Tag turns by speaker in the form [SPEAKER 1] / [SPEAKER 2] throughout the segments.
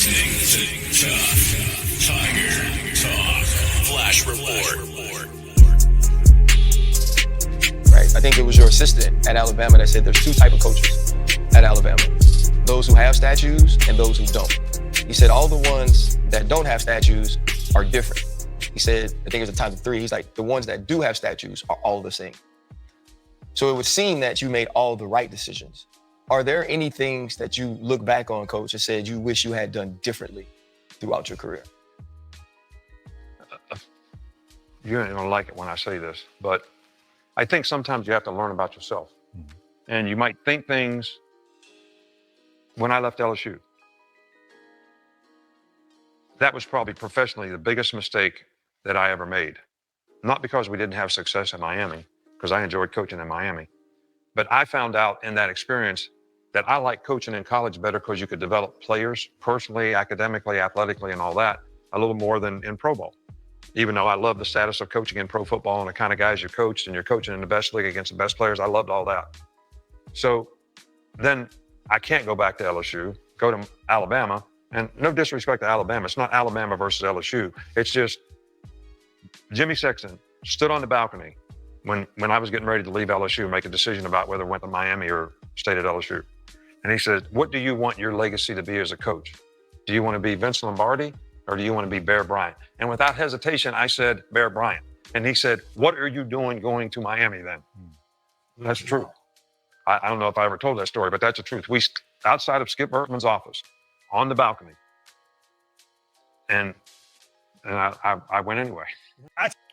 [SPEAKER 1] listening to Tuff Tiger Talk Flash Report.
[SPEAKER 2] Right. I think it was your assistant at Alabama that said there's two types of coaches at Alabama. Those who have statues and those who don't. He said all the ones that don't have statues are different. He said, I think it was a times of three. He's like, the ones that do have statues are all the same. So it would seem that you made all the right decisions. Are there any things that you look back on, Coach, and said you wish you had done differently throughout your career?
[SPEAKER 3] You ain't gonna like it when I say this, but I think sometimes you have to learn about yourself. And you might think things. When I left LSU, that was probably professionally the biggest mistake that I ever made. Not because we didn't have success in Miami, because I enjoyed coaching in Miami, but I found out in that experience that I like coaching in college better because you could develop players personally, academically, athletically, and all that a little more than in pro ball. Even though I love the status of coaching in pro football and the kind of guys you coached and you're coaching in the best league against the best players, I loved all that. So then I can't go back to LSU, go to Alabama, and no disrespect to Alabama. It's not Alabama versus LSU. It's just Jimmy Sexton stood on the balcony when I was getting ready to leave LSU and make a decision about whether I went to Miami or stayed at LSU. And he said, what do you want your legacy to be as a coach? Do you want to be Vince Lombardi or do you want to be Bear Bryant? And without hesitation, I said Bear Bryant. And he said, what are you doing going to Miami then? That's true. I don't know if I ever told that story, but that's the truth. We outside of Skip Bertman's office on the balcony. And I went anyway.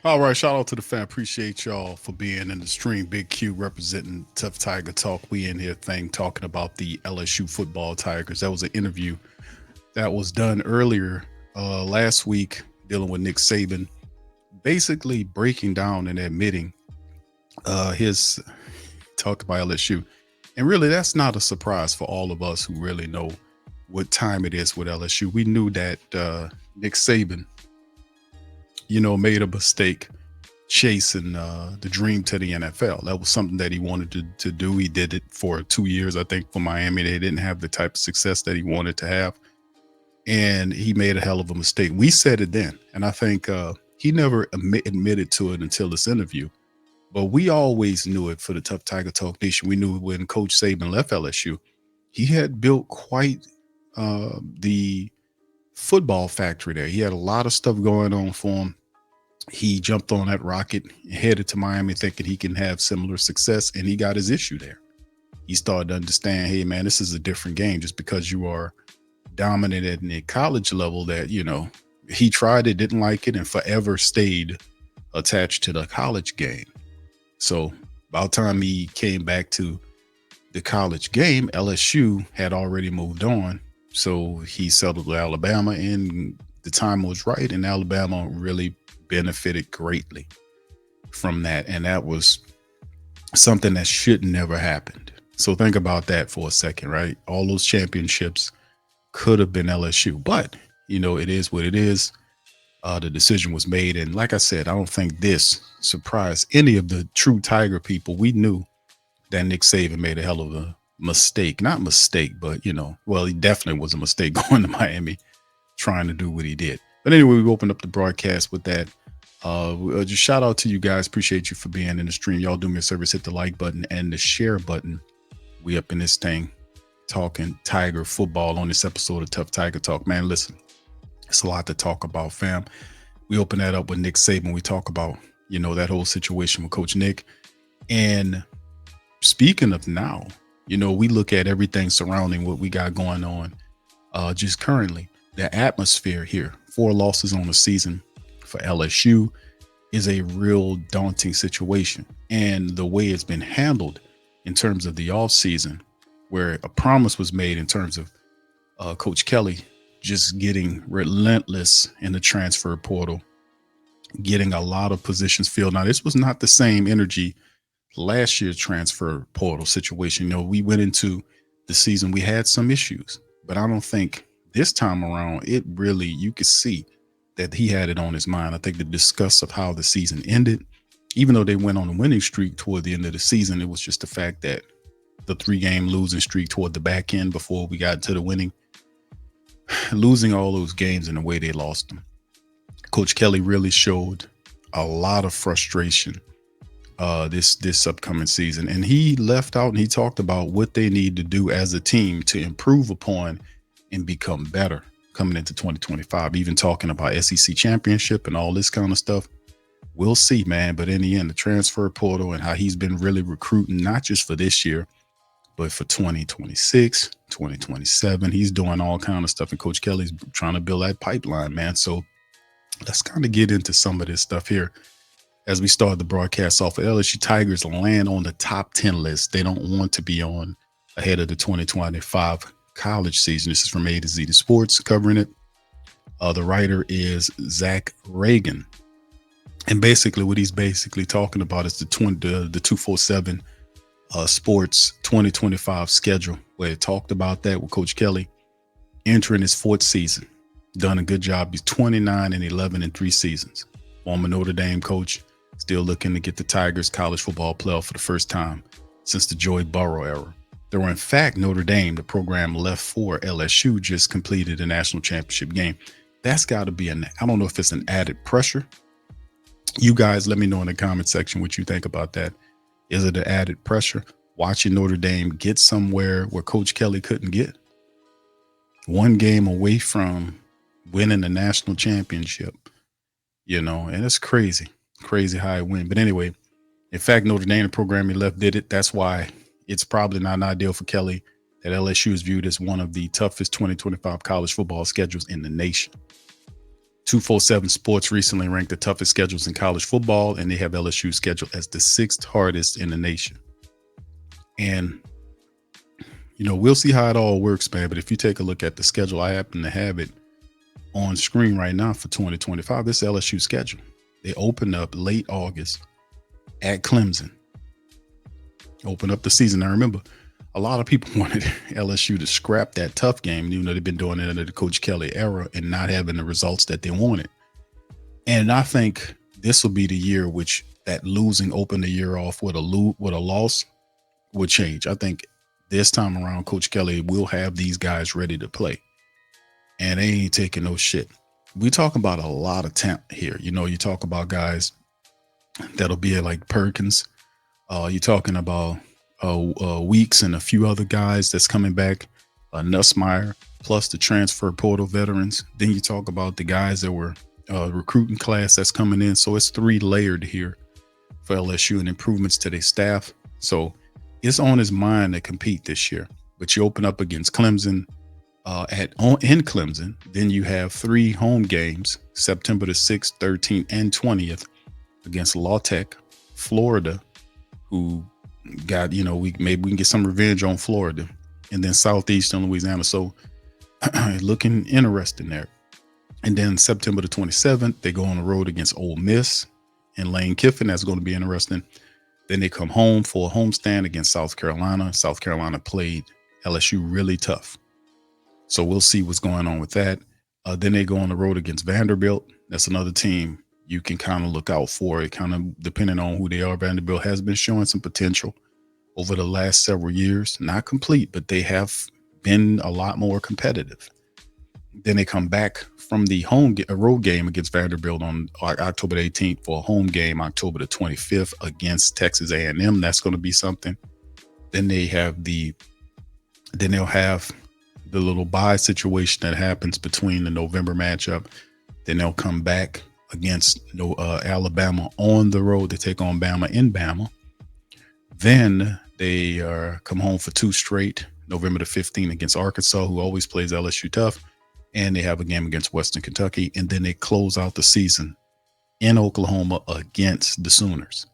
[SPEAKER 4] All right, shout out to the fan. Appreciate y'all for being in the stream. Big Q representing Tuff Tiger Talk. We in here talking about the LSU football Tigers. That was an interview that was done earlier last week dealing with Nick Saban, basically breaking down and admitting his talk about LSU. And really, that's not a surprise for all of us who really know what time it is with LSU. We knew that Nick Saban, made a mistake chasing the dream to the NFL. That was something that he wanted to do. He did it for 2 years, I think, for Miami. They didn't have the type of success that he wanted to have. And he made a hell of a mistake. We said it then. And I think he never admitted to it until this interview. But we always knew it for the Tuff Tiger Talk Nation. We knew when Coach Saban left LSU, he had built quite the football factory there. He had a lot of stuff going on for him. He jumped on that rocket, headed to Miami thinking he can have similar success, and he got his issue there. He started to understand, hey, man, this is a different game. Just because you are dominant at the college level that, he tried it, didn't like it, and forever stayed attached to the college game. So by the time he came back to the college game, LSU had already moved on. So he settled with Alabama, and the time was right, and Alabama really benefited greatly from that. And that was something that should never happened. So think about that for a second, right? All those championships could have been LSU, but it is what it is. The decision was made. And like I said, I don't think this surprised any of the true Tiger people. We knew that Nick Saban made a hell of a mistake. Not mistake, but, he definitely was a mistake going to Miami, trying to do what he did. But anyway, we opened up the broadcast with that. Just shout out to you guys. Appreciate you for being in the stream. Y'all do me a service. Hit the like button and the share button. We up in this thing talking Tiger football on this episode of Tuff Tiger Talk. Man, listen. It's a lot to talk about, fam. We open that up with Nick Saban. We talk about, that whole situation with Coach Nick. And speaking of now, we look at everything surrounding what we got going on just currently. The atmosphere here, 4 losses on the season for LSU is a real daunting situation. And the way it's been handled in terms of the offseason, where a promise was made in terms of Coach Kelly just getting relentless in the transfer portal, getting a lot of positions filled. Now, this was not the same energy last year's transfer portal situation. We went into the season, we had some issues, but I don't think this time around, it really, you could see that he had it on his mind. I think the disgust of how the season ended, even though they went on a winning streak toward the end of the season, it was just the fact that the 3-game losing streak toward the back end before we got to the winning losing all those games in the way they lost them. Coach Kelly really showed a lot of frustration this upcoming season, and he left out and he talked about what they need to do as a team to improve upon and become better coming into 2025. Even talking about SEC championship and all this kind of stuff. We'll see, man. But in the end, the transfer portal and how he's been really recruiting, not just for this year, but for 2026, 2027, he's doing all kind of stuff. And Coach Kelly's trying to build that pipeline, man. So let's kind of get into some of this stuff here as we start the broadcast off. LSU Tigers land on the top 10 list. They don't want to be on ahead of the 2025 college season. This is from A to Z to Sports covering it. The writer is Zach Reagan. And basically what he's basically talking about is the 247 Sports 2025 schedule, where it talked about that with Coach Kelly entering his fourth season. Done a good job. He's 29-11 in 3 seasons. Former Notre Dame coach, still looking to get the Tigers college football playoff for the first time since the Joy Burrow era. There were, in fact, Notre Dame, the program left for LSU, just completed a national championship game. That's got to be I don't know if it's an added pressure. You guys, let me know in the comment section what you think about that. Is it an added pressure? Watching Notre Dame get somewhere where Coach Kelly couldn't get? One game away from winning the national championship, and it's crazy how it went. But anyway, in fact, Notre Dame, the program he left, did it. That's why it's probably not ideal for Kelly that LSU is viewed as one of the toughest 2025 college football schedules in the nation. 247 Sports recently ranked the toughest schedules in college football, and they have LSU scheduled as the 6th hardest in the nation. And, we'll see how it all works, man. But if you take a look at the schedule, I happen to have it on screen right now for 2025. This LSU schedule. They open up late August at Clemson. Open up the season. Now, remember, a lot of people wanted LSU to scrap that tough game, even though they've been doing it under the Coach Kelly era and not having the results that they wanted. And I think this will be the year which that losing opened the year off with a loss would change. I think this time around, Coach Kelly will have these guys ready to play. And they ain't taking no shit. We talk about a lot of talent here. You talk about guys that'll be like Perkins. You're talking about Weeks and a few other guys that's coming back, Nussmeier, plus the transfer portal veterans. Then you talk about the guys that were recruiting class that's coming in. So it's 3 layered here for LSU and improvements to their staff. So it's on his mind to compete this year. But you open up against Clemson in Clemson. Then you have 3 home games, September the 6th, 13th, and 20th against La Tech, Florida, who got, maybe we can get some revenge on Florida, and then Southeastern Louisiana. So looking interesting there. And then September the 27th, they go on the road against Ole Miss and Lane Kiffin. That's going to be interesting. Then they come home for a homestand against South Carolina. South Carolina played LSU really tough. So we'll see what's going on with that. Then they go on the road against Vanderbilt. That's another team you can kind of look out for. It kind of depending on who they are. Vanderbilt has been showing some potential over the last several years. Not complete, but they have been a lot more competitive. Then they come back from the road game against Vanderbilt on October the 18th for a home game October the 25th against Texas A&M. That's going to be something. Then they'll have the little bye situation that happens between the November matchup. Then they'll come back against Alabama on the road. They take on Bama in Bama. Then they come home for 2 straight, November the 15th against Arkansas, who always plays LSU tough. And they have a game against Western Kentucky. And then they close out the season in Oklahoma against the Sooners,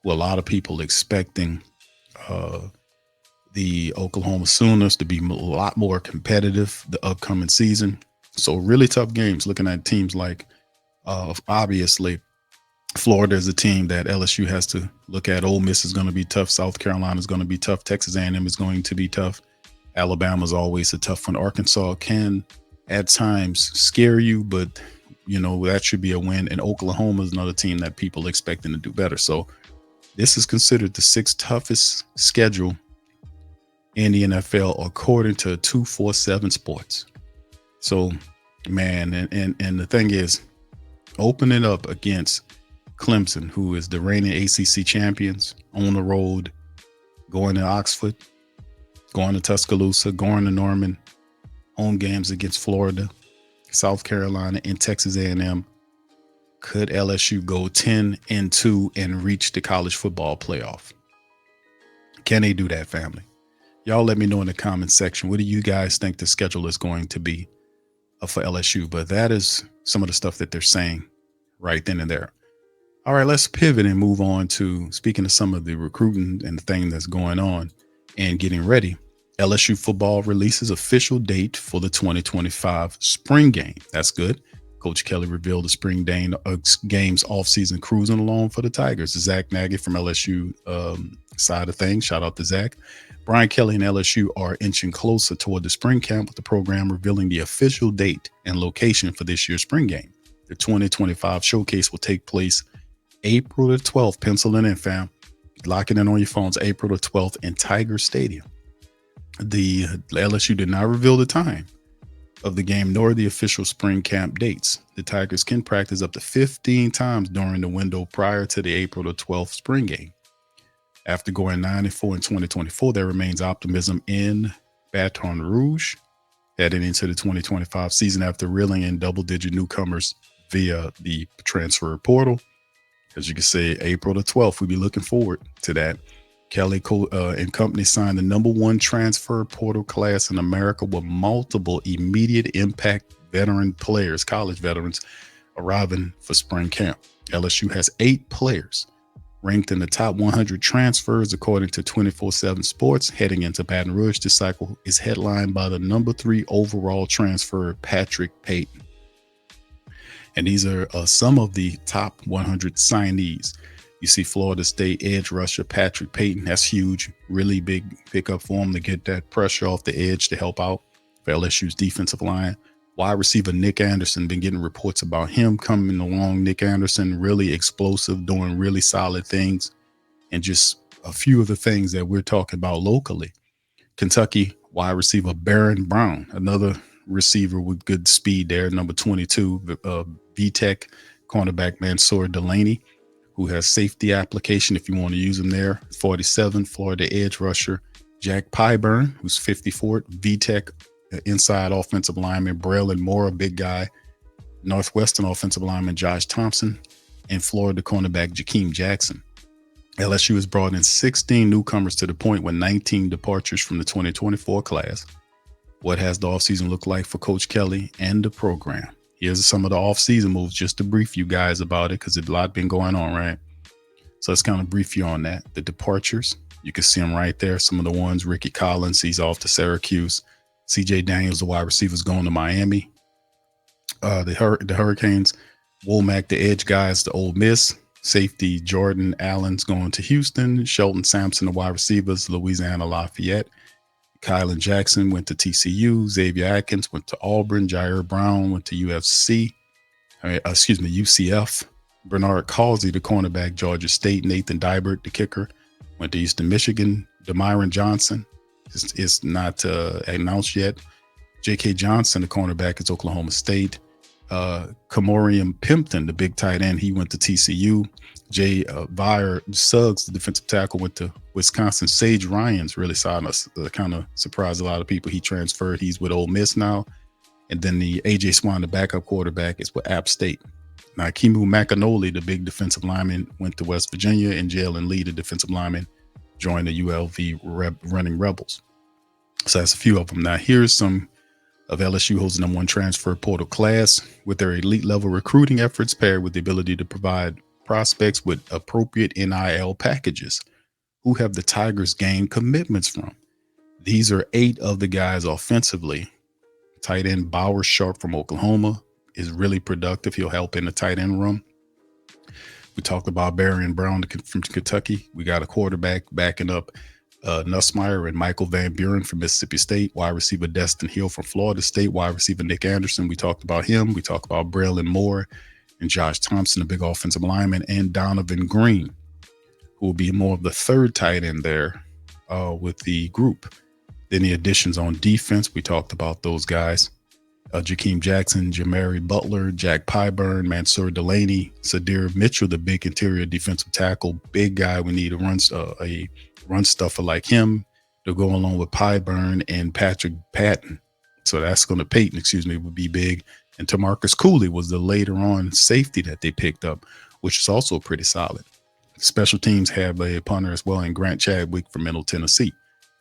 [SPEAKER 4] who a lot of people expecting the Oklahoma Sooners to be a lot more competitive the upcoming season. So really tough games, looking at teams like obviously Florida is a team that LSU has to look at. Ole Miss is going to be tough. South Carolina is going to be tough. Texas A&M is going to be tough. Alabama is always a tough one. Arkansas can at times scare you, but that should be a win. And Oklahoma is another team that people expecting to do better. So this is considered the 6th toughest schedule in the NFL according to 247 Sports. So, man, and the thing is, opening up against Clemson, who is the reigning ACC champions, on the road, going to Oxford, going to Tuscaloosa, going to Norman, home games against Florida, South Carolina, and Texas A&M. Could LSU go 10-2 and reach the college football playoff? Can they do that, family? Y'all let me know in the comment section. What do you guys think the schedule is going to be for LSU? But that is some of the stuff that they're saying right then and there. All right, let's pivot and move on to speaking of some of the recruiting and the thing that's going on and getting ready. LSU football releases official date for the 2025 spring game. That's good. Coach Kelly revealed the spring games offseason cruising along for the Tigers. Zach Nagy from LSU side of things. Shout out to Zach. Brian Kelly and LSU are inching closer toward the spring camp, with the program revealing the official date and location for this year's spring game. The 2025 showcase will take place April the 12th. Pencil it in, fam. Lock it in on your phones. April the 12th in Tiger Stadium. The LSU did not reveal the time of the game nor the official spring camp dates. The Tigers can practice up to 15 times during the window prior to the April the 12th spring game. After going 9-4 in 2024, there remains optimism in Baton Rouge heading into the 2025 season after reeling in double-digit newcomers via the transfer portal. As you can see, April the 12th, we'll be looking forward to that. Kelly and company signed the #1 transfer portal class in America with multiple immediate impact veteran players, college veterans, arriving for spring camp. LSU has 8 players ranked in the top 100 transfers, according to 24/7 Sports. Heading into Baton Rouge, this cycle is headlined by the #3 overall transfer, Patrick Peyton. And these are some of the top 100 signees. You see Florida State edge rusher Patrick Peyton. That's huge. Really big pickup for him to get that pressure off the edge to help out for LSU's defensive line. Wide receiver Nick Anderson, been getting reports about him coming along. Nick Anderson, really explosive, doing really solid things. And just a few of the things that we're talking about locally. Kentucky wide receiver Baron Brown, another receiver with good speed there, number 22. VTech cornerback Mansour Delaney, who has safety application if you want to use him there. 47, Florida edge rusher Jack Pyburn, who's 54. VTech inside offensive lineman Braylon Moore, a big guy. Northwestern offensive lineman Josh Thompson, and Florida cornerback Jakeem Jackson. LSU has brought in 16 newcomers to the point with 19 departures from the 2024 class. What has the offseason looked like for Coach Kelly and the program? Here's some of the offseason moves just to brief you guys about it, because a lot been going on, right? So let's kind of brief you on that. The departures, you can see them right there. Some of the ones, Ricky Collins, he's off to Syracuse. CJ Daniels, the wide receiver's going to Miami. The Hurricanes, Womack, the edge guys, the Ole Miss. Safety Jordan Allen's going to Houston. Shelton Sampson, the wide receivers, Louisiana Lafayette. Kylan Jackson went to TCU. Xavier Atkins went to Auburn. Jair Brown went to UCF. Bernard Causey, the cornerback, Georgia State. Nathan Dybert, the kicker, went to Eastern Michigan. Demyron Johnson is not announced yet. J.K. Johnson, the cornerback, is Oklahoma State. Kamorian Pimpton, the big tight end, he went to TCU. Jay Vier Suggs, the defensive tackle, went to Wisconsin. Sage Ryans really kind of surprised a lot of people. He transferred. He's with Ole Miss now. And then the A.J. Swan, the backup quarterback, is with App State. Now, Kimu Macanoli, the big defensive lineman, went to West Virginia, and Jalen Lee, the defensive lineman, joined the ULV running Rebels. So that's a few of them. Now, here's some of LSU holds the #1 transfer portal class with their elite level recruiting efforts paired with the ability to provide prospects with appropriate NIL packages. Who have the Tigers gained commitments from? These are 8 of the guys offensively. Tight end Bauer Sharp from Oklahoma is really productive. He'll help in the tight end room. We talked about Baron Brown from Kentucky. We got a quarterback backing up Nussmeier and Michael Van Buren from Mississippi State. Wide receiver Destin Hill from Florida State. Wide receiver Nick Anderson, we talked about him. We talked about Braylon Moore and Josh Thompson, a big offensive lineman, and Donovan Green, who will be more of the third tight end there with the group. Then the additions on defense, we talked about those guys. Jakeem Jackson, Jamari Butler, Jack Pyburn, Mansour Delaney, Sadir Mitchell, the big interior defensive tackle, big guy. We need a run stuffer like him to go along with Pyburn and Patrick Patton. So that's going to Peyton, would be big. And Tamarcus Cooley was the later on safety that they picked up, which is also pretty solid. Special teams have a punter as well, and Grant Chadwick from Middle Tennessee.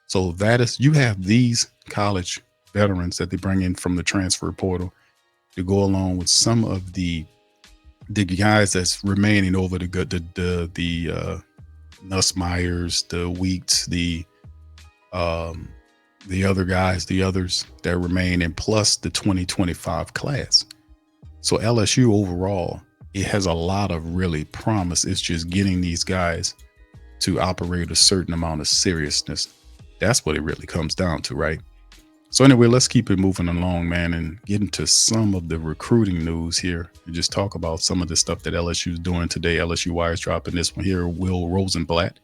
[SPEAKER 4] So that is, you have these college veterans that they bring in from the transfer portal to go along with some of the guys that's remaining over the Nussmeyers, the Weeks, the others that remain, and plus the 2025 class. So LSU overall, it has a lot of really promise. It's just getting these guys to operate a certain amount of seriousness. That's what it really comes down to, right? So anyway, let's keep it moving along, man, and get into some of the recruiting news here and just talk about some of the stuff that LSU is doing today. LSU Wire's dropping this one here. Will Rosenblatt,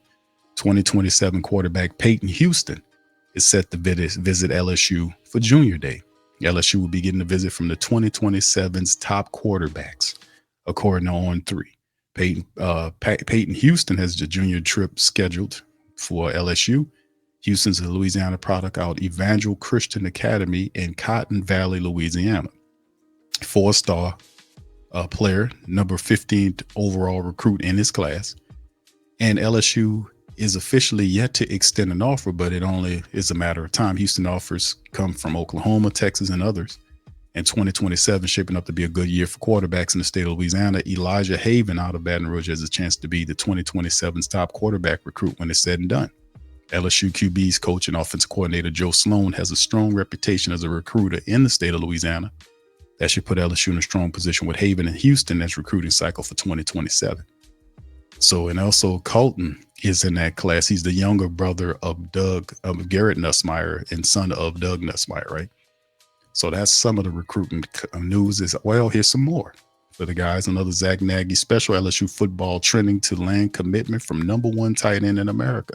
[SPEAKER 4] 2027 quarterback Peyton Houston, is set to visit LSU for Junior Day. LSU will be getting a visit from the 2027's top quarterbacks, according to On3. Peyton Houston has the junior trip scheduled for LSU. Houston's a Louisiana product out Evangel Christian Academy in Cotton Valley, Louisiana. 4-star player, number 15th overall recruit in his class. And LSU is officially yet to extend an offer, but it only is a matter of time. Houston offers come from Oklahoma, Texas, and others. And 2027 shaping up to be a good year for quarterbacks in the state of Louisiana. Elijah Haven out of Baton Rouge has a chance to be the 2027's top quarterback recruit when it's said and done. LSU QB's coach and offensive coordinator Joe Sloan has a strong reputation as a recruiter in the state of Louisiana. That should put LSU in a strong position with Haven and Houston as recruiting cycle for 2027. So, and also Colton is in that class. He's the younger brother of Garrett Nussmeier and son of Doug Nussmeier, right? So that's some of the recruitment news. Is well, here's some more for the guys. Another Zach Nagy special. LSU football trending to land commitment from #1 tight end in America.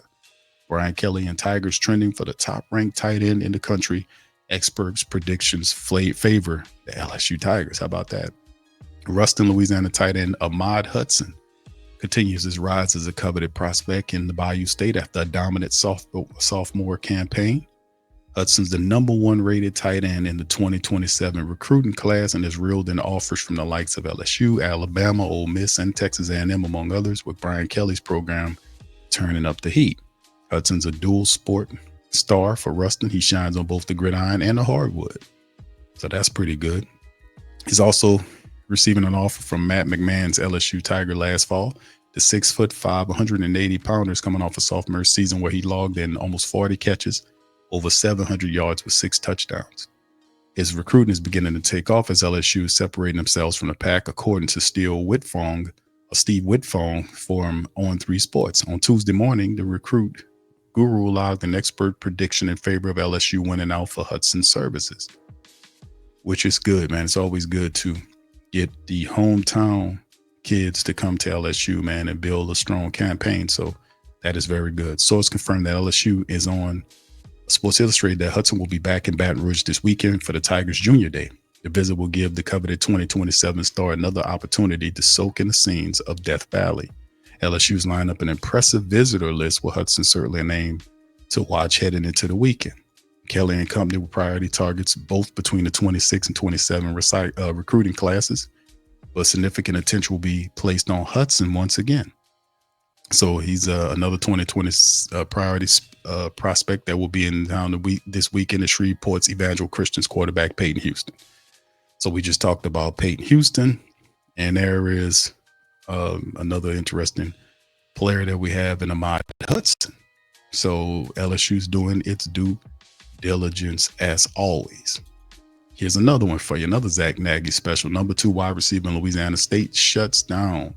[SPEAKER 4] Brian Kelly and Tigers trending for the top-ranked tight end in the country. Experts' predictions favor the LSU Tigers. How about that? Ruston, Louisiana tight end Ahmad Hudson continues his rise as a coveted prospect in the Bayou State after a dominant sophomore campaign. Hudson's the #1 rated tight end in the 2027 recruiting class and has reeled in offers from the likes of LSU, Alabama, Ole Miss, and Texas A&M, among others, with Brian Kelly's program turning up the heat. Hudson's a dual sport star for Ruston. He shines on both the gridiron and the hardwood. So that's pretty good. He's also receiving an offer from Matt McMahon's LSU Tiger last fall. The 6'5", 180 pounders coming off a sophomore season where he logged in almost 40 catches, over 700 yards with 6 touchdowns. His recruiting is beginning to take off as LSU is separating themselves from the pack, according to Steve Whitfong from On3 Sports. On Tuesday morning, the recruit guru logged an expert prediction in favor of LSU winning out for Hudson's services, which is good, man. It's always good to get the hometown kids to come to LSU, man, and build a strong campaign. So that is very good. Source confirmed that LSU is on Sports Illustrated that Hudson will be back in Baton Rouge this weekend for the Tigers Junior Day. The visit will give the coveted 2027 star another opportunity to soak in the scenes of Death Valley. LSU's lined up an impressive visitor list with Hudson certainly a name to watch heading into the weekend. Kelly and company were priority targets both between the 26 and 27 recruiting classes, but significant attention will be placed on Hudson once again. So he's another 2020 priority prospect that will be in town this weekend at Shreveport's Evangel Christian's quarterback Peyton Houston. So we just talked about Peyton Houston, and there is another interesting player that we have in Ahmad Hudson. So LSU's doing its due diligence as always. Here's another one for you, another Zach Nagy special. #2 wide receiver in Louisiana State shuts down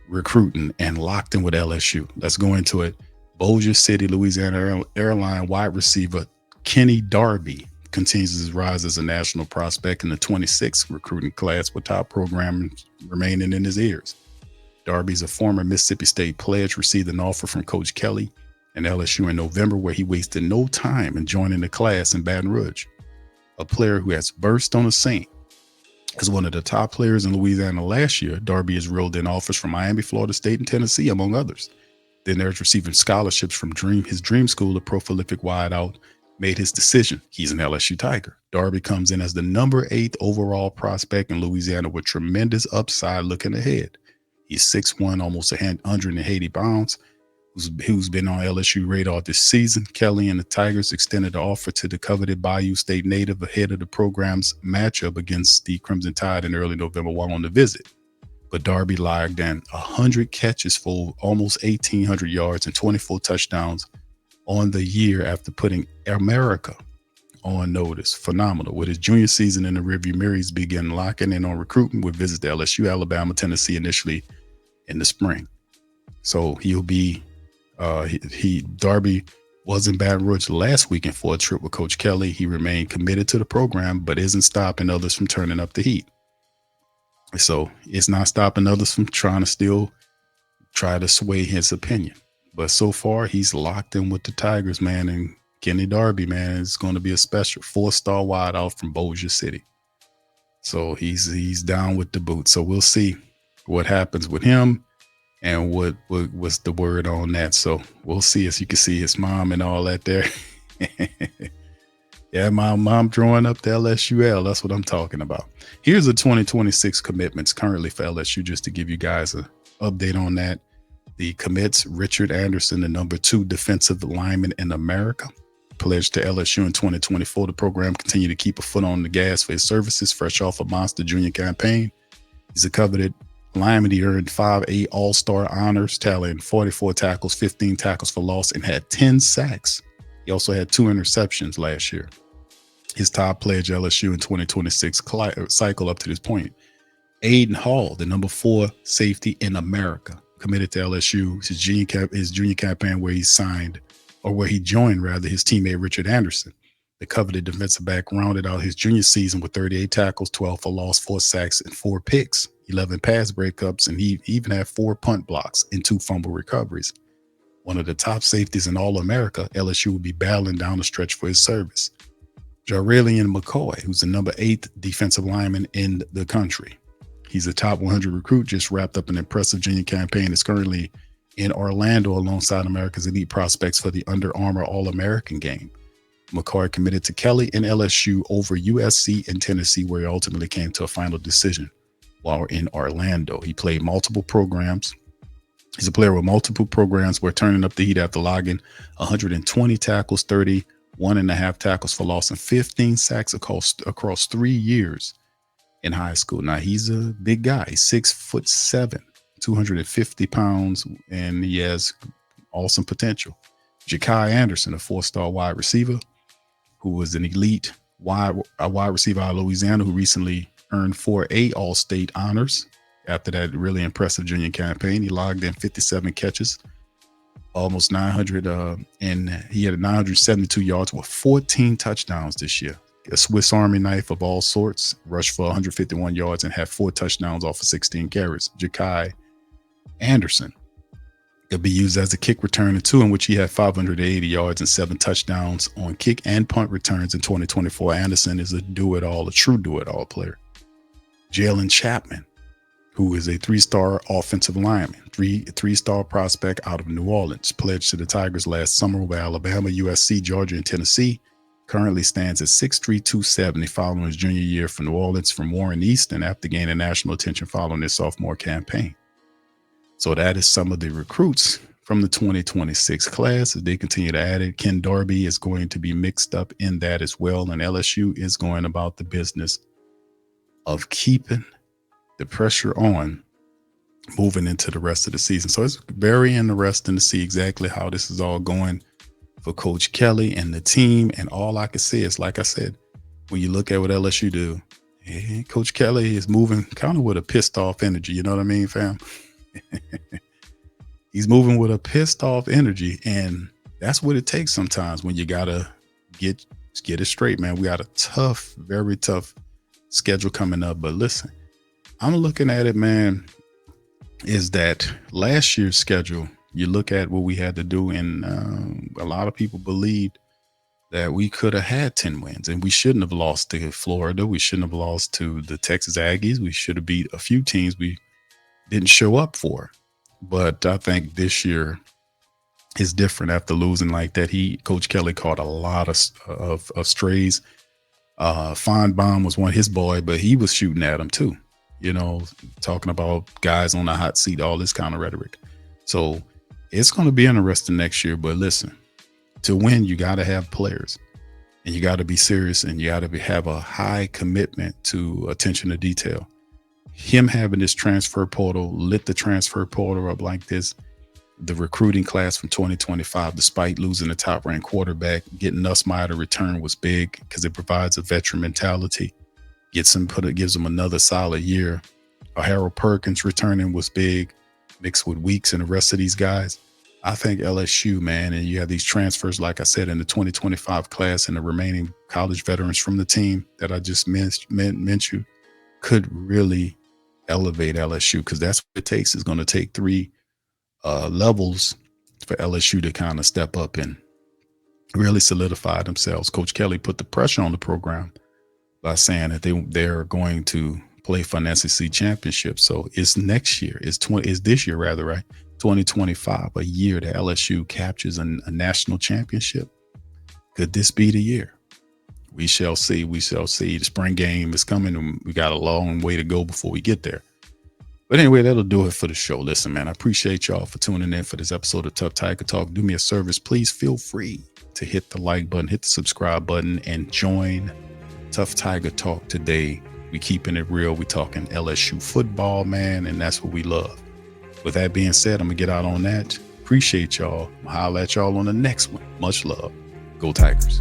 [SPEAKER 4] recruiting and locked in with LSU. Let's go into it. Bossier City, Louisiana airline wide receiver Kenny Darby continues his rise as a national prospect in the 26th recruiting class with top programs remaining in his ears. Darby's a former Mississippi State pledge, received an offer from Coach Kelly and LSU in November where he wasted no time in joining the class in Baton Rouge. a player who has burst on the scene. As one of the top players in Louisiana last year, Darby has reeled in offers from Miami, Florida State, and Tennessee, among others. Then there's receiving scholarships from his dream school, a prolific wideout, made his decision. He's an LSU Tiger. Darby comes in as the number 8 overall prospect in Louisiana with tremendous upside looking ahead. He's 6'1", almost 180 pounds, who's been on LSU radar this season. Kelly and the Tigers extended the offer to the coveted Bayou State native ahead of the program's matchup against the Crimson Tide in early November while on the visit. But Darby logged in 100 catches for almost 1,800 yards and 24 touchdowns on the year after putting America on notice. Phenomenal. With his junior season in the rearview mirror, he's began locking in on recruitment with visits to LSU, Alabama, Tennessee initially in the spring. So he'll be Darby was in Baton Rouge last weekend for a trip with Coach Kelly. He remained committed to the program, but isn't stopping others from turning up the heat. So it's not stopping others from trying to still try to sway his opinion. But so far, he's locked in with the Tigers, man. And Kenny Darby, man, is going to be a special 4-star wideout from Bossier City. So he's down with the boot. So we'll see what happens with him and what was the word on that. So we'll see. As you can see, his mom and all that there. Yeah, my mom drawing up the LSUL. That's what I'm talking about. Here's the 2026 commitments currently for LSU, just to give you guys an update on that. The commits: Richard Anderson, the number 2 defensive lineman in America, pledged to LSU in 2024. The program continued to keep a foot on the gas for his services, fresh off a monster junior campaign. He's a coveted lineman. He earned 5 All-Star honors, tallying 44 tackles, 15 tackles for loss, and had 10 sacks. He also had 2 interceptions last year. His top pledge LSU in 2026 cycle up to this point. Aiden Hall, the number 4 safety in America, committed to LSU. His junior campaign where he joined his teammate Richard Anderson. The coveted defensive back rounded out his junior season with 38 tackles, 12 for loss, 4 sacks, and 4 picks, 11 pass breakups, and he even had 4 punt blocks and 2 fumble recoveries. One of the top safeties in all America, LSU will be battling down the stretch for his service. Jarelian McCoy, who's the number 8 defensive lineman in the country. He's a top 100 recruit, just wrapped up an impressive junior campaign. Is currently in Orlando alongside America's elite prospects for the Under Armour All-American game. McCoy committed to Kelly and LSU over USC and Tennessee, where he ultimately came to a final decision while in Orlando. He played multiple programs. He's a player with multiple programs. We're turning up the heat after logging 120 tackles, 31.5 tackles for loss, and 15 sacks across 3 years in high school. Now, he's a big guy. He's 6'7", 250 pounds, and he has awesome potential. Ja'Kai Anderson, a 4-star wide receiver, who was an elite wide receiver out of Louisiana, who recently earned 4 All-State honors. After that really impressive junior campaign, he logged in 57 catches, almost 900, and he had 972 yards with 14 touchdowns this year. A Swiss Army knife of all sorts, rushed for 151 yards and had 4 touchdowns off of 16 carries. Ja'Kai Anderson could be used as a kick returner too, in which he had 580 yards and 7 touchdowns on kick and punt returns in 2024. Anderson is a true do-it-all player. Jalen Chapman, who is a 3-star offensive lineman, three-star prospect out of New Orleans, pledged to the Tigers last summer with Alabama, USC, Georgia, and Tennessee. Currently stands at 6'3", 270 following his junior year from New Orleans from Warren Easton after gaining national attention following his sophomore campaign. So that is some of the recruits from the 2026 class. As they continue to add it, Ken Darby is going to be mixed up in that as well. And LSU is going about the business of keeping the pressure on moving into the rest of the season. So it's very interesting to see exactly how this is all going for Coach Kelly and the team. And all I can say is, like I said, when you look at what LSU do, Coach Kelly is moving kind of with a pissed off energy. You know what I mean, fam? He's moving with a pissed off energy. And that's what it takes sometimes when you got to get it straight, man. We got a tough, very tough schedule coming up. But listen, I'm looking at it, man, is that last year's schedule, you look at what we had to do, and a lot of people believed that we could have had 10 wins, and we shouldn't have lost to Florida. We shouldn't have lost to the Texas Aggies. We should have beat a few teams we didn't show up for. But I think this year is different after losing like that. Coach Kelly caught a lot of strays. Feinbaum was one his boy, but he was shooting at him too. Talking about guys on the hot seat, all this kind of rhetoric. So it's going to be interesting next year. But listen, to win, you got to have players, and you got to be serious, and you got to have a high commitment to attention to detail. Him having this transfer portal lit the transfer portal up like this. The recruiting class from 2025, despite losing the top ranked quarterback, getting Nussmeier to return was big because it provides a veteran mentality. Gives them another solid year. Harold Perkins returning was big, mixed with Weeks and the rest of these guys. I think LSU, man, and you have these transfers, like I said, in the 2025 class and the remaining college veterans from the team that I just mentioned could really elevate LSU, because that's what it takes. It's going to take 3 levels for LSU to kind of step up and really solidify themselves. Coach Kelly put the pressure on the program by saying that they're going to play for an SEC championship. So it's next year, it's this year rather, right? 2025, a year that LSU captures a national championship. Could this be the year? We shall see. We shall see. The spring game is coming, and we got a long way to go before we get there. But anyway, that'll do it for the show. Listen, man, I appreciate y'all for tuning in for this episode of Tuff Tiger Talk. Do me a service. Please feel free to hit the like button, hit the subscribe button, and join Tuff Tiger Talk today. We keeping it real. We talking LSU football, man, and that's what we love. With that being said, I'm going to get out on that. Appreciate y'all. I'll holler at y'all on the next one. Much love. Go Tigers.